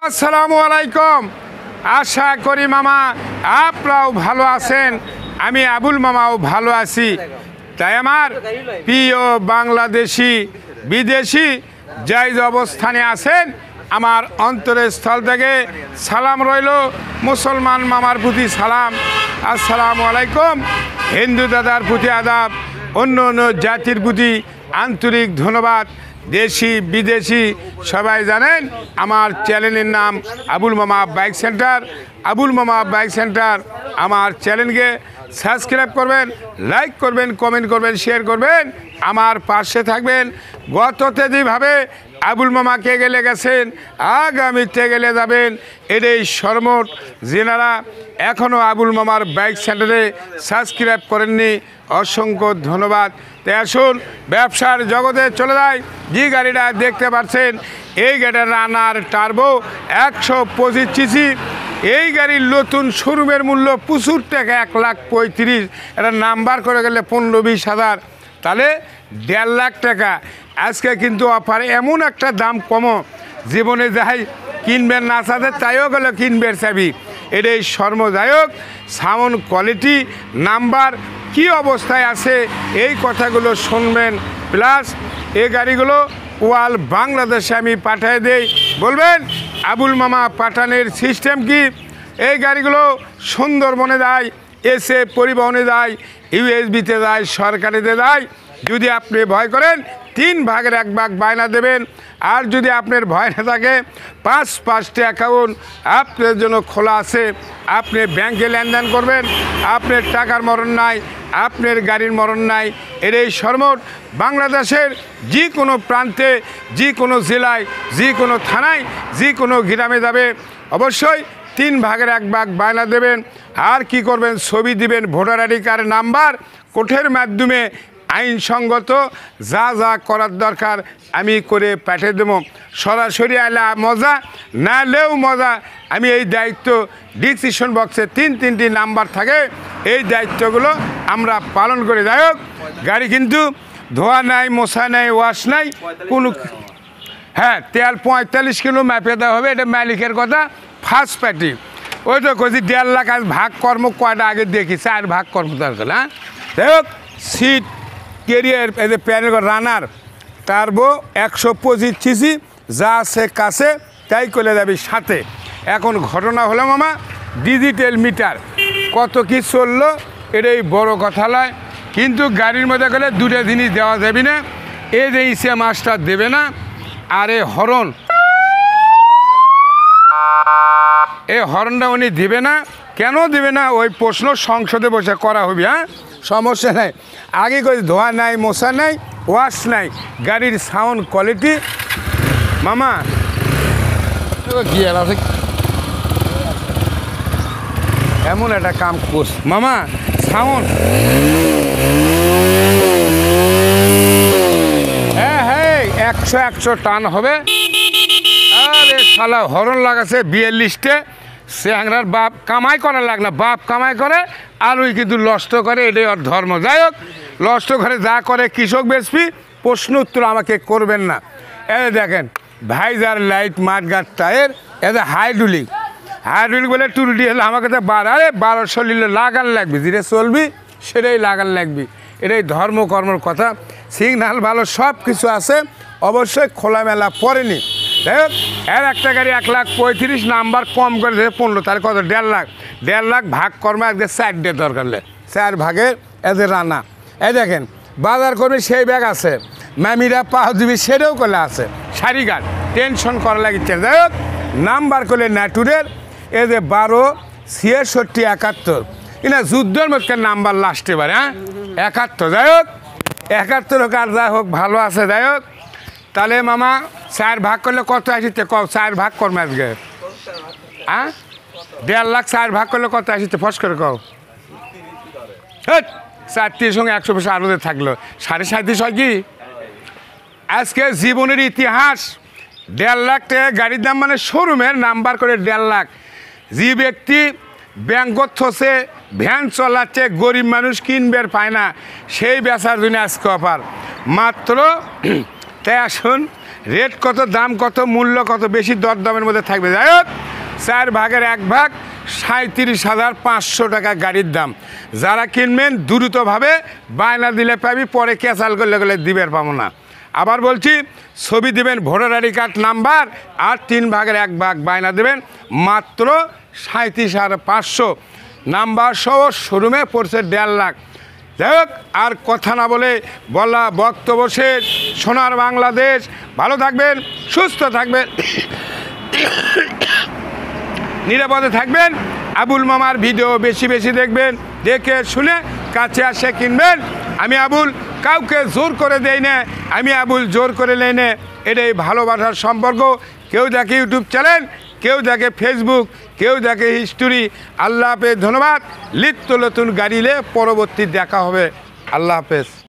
আসসালামু আলাইকুম। আশা করি মামা আপনারাও ভালো আছেন, আমি আবুল মামাও ভালো আছি। তাই আমার প্রিয় বাংলাদেশি বিদেশি যাই যে অবস্থানে আছেন, আমার অন্তরের স্থল থেকে সালাম রইল। মুসলমান মামার প্রতি সালাম, আসসালামু আলাইকুম। হিন্দু দাদার প্রতি আদাব, অন্য অন্য জাতির প্রতি আন্তরিক ধন্যবাদ। দেশি বিদেশি সবাই জানেন আমার চ্যানেলের নাম আবুল মামা বাইক সেন্টার। আবুল মামা বাইক সেন্টার আমার চ্যানেলকে সাবস্ক্রাইব করবেন, লাইক করবেন, কমেন্ট করবেন, শেয়ার করবেন, আমার পাশে থাকবেন। গততে যেভাবে আবুল মামাকে গেলে গেছেন, আগামীতে গেলে যাবেন, এটাই সর্বমোট। যেনারা এখনও আবুল মামার বাইক সেন্টারে সাবস্ক্রাইব করেননি, অসংখ্য ধন্যবাদ। তাই আসুন ব্যবসার জগতে চলে যায়। যে গাড়িটা দেখতে পাচ্ছেন এই গাড়িটা রানার টার্বো 125 সিসি। এই গাড়ির নতুন শোরুমের মূল্য প্রচুর টাকা, 1,35,000। এটা নাম্বার করে গেলে 15-20 হাজার, তাহলে 1.5 লাখ টাকা। আজকে কিন্তু অফার এমন একটা দাম কমো, জীবনে যাই কিনবেন না সাথে তাইও গেলে কিনবেন চাবি। এটাই সর্বদায়ক সাউন্ড কোয়ালিটি নাম্বার কি অবস্থায় আছে এই কথাগুলো শুনবেন। প্লাস এই গাড়িগুলো ওয়াল বাংলাদেশে আমি পাঠিয়ে দেই। বলবেন আবুল মামা পাঠানোর সিস্টেম কি? এই গাড়িগুলো সুন্দরবনে যায়, এসে পরিবহনে যায়, ইউএসবিতে যায়, সরকারিতে যায়। যদি আপনি ভয় করেন 3 ভাগের 1 ভাগ বায়না দেবেন। আর যদি আপনার ভয় না থাকে 5টি অ্যাকাউন্ট আপনার জন্য খোলা আছে। আপনি ব্যাংকে লেনদেন করবেন, আপনার টাকার মরণ নাই, আপনার গাড়ির মরণ নাই। এটাই সর্বমোট বাংলাদেশের যে কোনো প্রান্তে, যে কোনো জেলায়, যে কোনো থানায়, যে কোনো গ্রামে যাবে, অবশ্যই 3 ভাগের 1 ভাগ বায়না দেবেন। আর কি করবেন? ছবি দিবেন, ভোটার আইডি কার্ড নাম্বার, কোর্টের মাধ্যমে আইনসঙ্গত যা যা করার দরকার আমি করে পাঠিয়ে দেবো। সরাসরি আইলে মজা, না এলেও মজা। আমি এই দায়িত্ব ডিসক্রিপশন বক্সে 3টি নাম্বার থাকে, এই দায়িত্বগুলো আমরা পালন করে। যাই হোক, গাড়ি কিন্তু ধোয়া নাই, মশা নাই, ওয়াশ নাই কোনো। হ্যাঁ, তেল 45 কিলো ম্যাপে দেওয়া হবে, এটা মালিকের কথা। ফার্স্ট পার্টি ওই তো কছি 1.5 লাখ। আজ ভাগ কর্ম কয়টা আগে দেখি, 4 ভাগ কর্ম দরকার। হ্যাঁ, যাই হোক, সিট কেরিয়ার এদের প্যানেল রানার টার্বো 125 সিসি, যা আছে কাছে তাই করে যাবি সাথে। এখন ঘটনা হলো মামা, ডিজিটাল মিটার কত কি চললো এটাই বড় কথা নয়। কিন্তু গাড়ির মধ্যে গেলে 2টা জিনিস দেওয়া যাবে না। এই যে ইসে মাস্টার দেবে না, আর এই হরন, এই হরনটা উনি দেবে না। কেন দেবে না ওই প্রশ্ন সংসদে বসে করা হবে। হ্যাঁ, সমস্যা নাই। আগে করে ধোয়া নাই, মশা নাই, ওয়াশ নাই। গাড়ির সাউন্ড কোয়ালিটি মামা গিয়ার আছে, এমন একটা কাম করছে মামা। সাউন্ড হ্যাঁ 100 টান হবে। আরে শালা হরন লাগাছে 42টে। স্যাংরার বাপ কামাই করা লাগ না, বাপ কামাই করে আর ওই কিন্তু নষ্ট করে, এটাই ওর ধর্ম। যাই হোক, নষ্ট করে যা করে কৃষক বেসপি, প্রশ্ন উত্তর আমাকে করবেন না। এদের দেখেন ভাইজার লাইট, মাঠগাট টায়ার, এদের হাইড্রোলিক বলে টুলটি হলে আমাকে তো 1200 নিলে লাগান লাগবে, যেটা চলবি সেটাই লাগান লাগবে। এটাই ধর্মকর্মর কথা। সিগনাল ভালো, সব কিছু আছে, অবশ্যই খোলামেলা পড়েনি। যাই হোক, এর একটা গাড়ি 1,35,000 নাম্বার কম করে 15, তাহলে কত? 1.5 লাখ ভাগ কর্মে আজকে 4 দরকার হলে 4 ভাগের এদের রানা। এই দেখেন বাজার করবে সেই ব্যাগ আছে, ম্যামিরা পাও দিবি সেটাও করলে আছে। সারি গার্ড টেনশন করা লাগিচ্ছে। যাই হোক, নাম্বার করলে ন্যাটুরের এই যে 12 66 71, এনা যুদ্ধের মধ্যে নাম্বার লাস্টে বারে। হ্যাঁ, 71। যাই হোক, 71 হোক আর যাই হোক, ভালো আছে। যাই হোক, তাহলে মামা 4 ভাগ করলে কত আসিতে কও? 4 ভাগ করবে আজকে। হ্যাঁ, 1.5 লাখ 4 ভাগ করলে কত আসিতে ফস করে কও? 4টির সঙ্গে 100 পয়সা আরও থাকলো 37.5 হয় কি? আজকে জীবনের ইতিহাস 1.5 লাখ টাকা গাড়ির দাম, মানে শোরুমের নাম্বার করে 1.5 লাখ। যে ব্যক্তি ব্যাংকত থসে ভ্যান চলাচ্ছে, গরিব মানুষ কিনবে পায় না, সেই বেচার জন্য আজকে অফার মাত্র। তাই আসুন রেট কত, দাম কত, মূল্য কত, বেশি দরদামের মধ্যে থাকবে। যাই হোক, 4 ভাগের 1 ভাগ 37,500 টাকা গাড়ির দাম। যারা কিনবেন দ্রুতভাবে বায়না দিলে পাবি, পরে ক্যাচাল করলে গেলে দিবের পাবো না। আবার বলছি, ছবি দেবেন, ভোটার আইডি কার্ড নাম্বার, আর 3 ভাগের 1 ভাগ বায়না দেবেন, মাত্র 37,500 নাম্বার সহ শোরুমে পড়ছে 1.5 লাখ। যাই হোক, আর কথা না বলে বলা বক্তব্য শেষ। সোনার বাংলাদেশ, ভালো থাকবেন, সুস্থ থাকবেন, নিরাপদে থাকবেন। আবুল মামার ভিডিও বেশি বেশি দেখবেন, দেখে শুনে কাছে আসে কিনবেন। আমি আবুল কাউকে জোর করে দেই না, আমি আবুল জোর করে নেই না। এটাই ভালোবাসার সম্পর্ক। কেউ দেখে ইউটিউব চ্যানেল, কেউ দেখে ফেসবুক, কেউ দেখে হিস্টোরি। আল্লাহ হাফেজ, ধন্যবাদ। নিত্য নতুন গাড়িলে পরবর্তী দেখা হবে। আল্লাহ হাফেজ।